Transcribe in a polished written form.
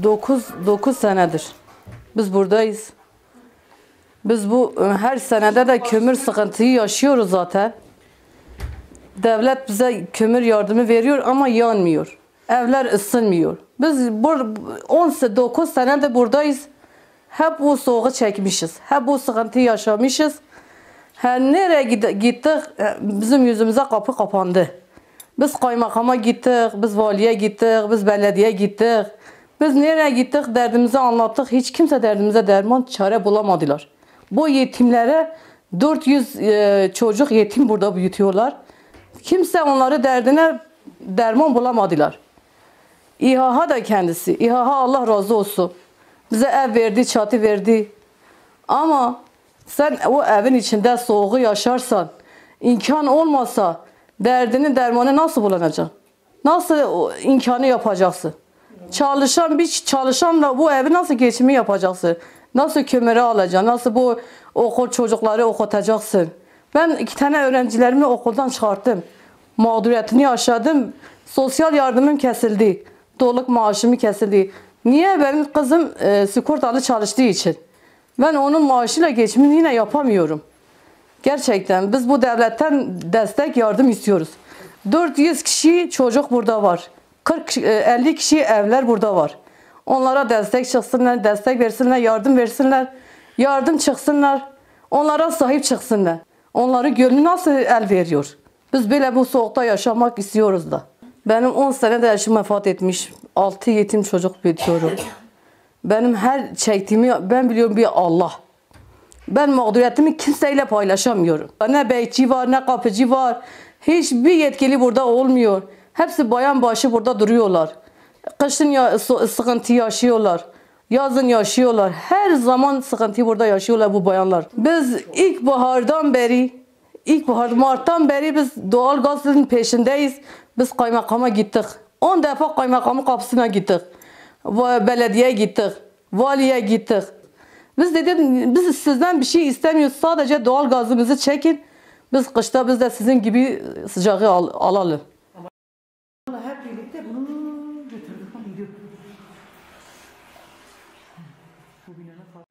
9 senedir biz buradayız. Biz bu her senede de kömür sıkıntıyı yaşıyoruz zaten. Devlet bize kömür yardımı veriyor ama yanmıyor. Evler ısınmıyor. Biz 19 senede buradayız. Hep bu soğuğu çekmişiz. Hep bu sıkıntıyı yaşamışız. Her nereye gittik bizim yüzümüze kapı kapandı. Biz kaymakama gittik, biz valiye gittik, biz belediye gittik. Biz nereye gittik derdimizi anlattık. Hiç kimse derdimize derman çare bulamadılar. Bu yetimlere 400 çocuk yetim burada büyütüyorlar. Kimse onları derdine derman bulamadılar. İHA da kendisi. İHA Allah razı olsun. Bize ev verdi, çatı verdi. Ama sen o evin içinde soğuğu yaşarsan, imkan olmasa derdini dermanı nasıl bulunacaksın? Nasıl imkanı yapacaksın? Çalışanla bu evi nasıl geçimi yapacaksın? Nasıl kömürü alacaksın? Nasıl bu okul çocukları okutacaksın? Ben 2 tane öğrencilerimi okuldan çıkarttım. Mağduriyetini yaşadım. Sosyal yardımım kesildi. Doluluk maaşımı kesildi. Niye? Benim kızım sigortalı çalıştığı için. Ben onun maaşıyla geçimini yine yapamıyorum. Gerçekten biz bu devletten destek yardım istiyoruz. 400 kişi çocuk burada var. 40-50 kişi evler burada var. Onlara destek çıksınlar, destek versinler, yardım versinler. Yardım çıksınlar. Onlara sahip çıksınlar. Onları gönlü nasıl el veriyor? Biz böyle bu soğukta yaşamak istiyoruz da. Benim 10 sene de eşim vefat etmiş. 6 yetim çocuk büyütüyorum. Benim her çektiğimi ben biliyorum bir Allah. Ben mağduriyetimi kimseyle paylaşamıyorum. Ne bekçi var, ne kapıcı var. Hiçbir yetkili burada olmuyor. Hepsi bayan başı burada duruyorlar. Kışın sıkıntı yaşıyorlar. Yazın yaşıyorlar. Her zaman sıkıntı burada yaşıyorlar bu bayanlar. Biz Mart'tan beri biz doğal gazın peşindeyiz. Biz kaymakama gittik. 10 defa kaymakamın kapısına gittik. Belediyeye gittik. Valiye gittik. Biz sizden bir şey istemiyoruz. Sadece doğal gazımızı çekin. Biz kışta biz de sizin gibi sıcağı alalım. Hep birlikte bunu götürdük. Bu binanın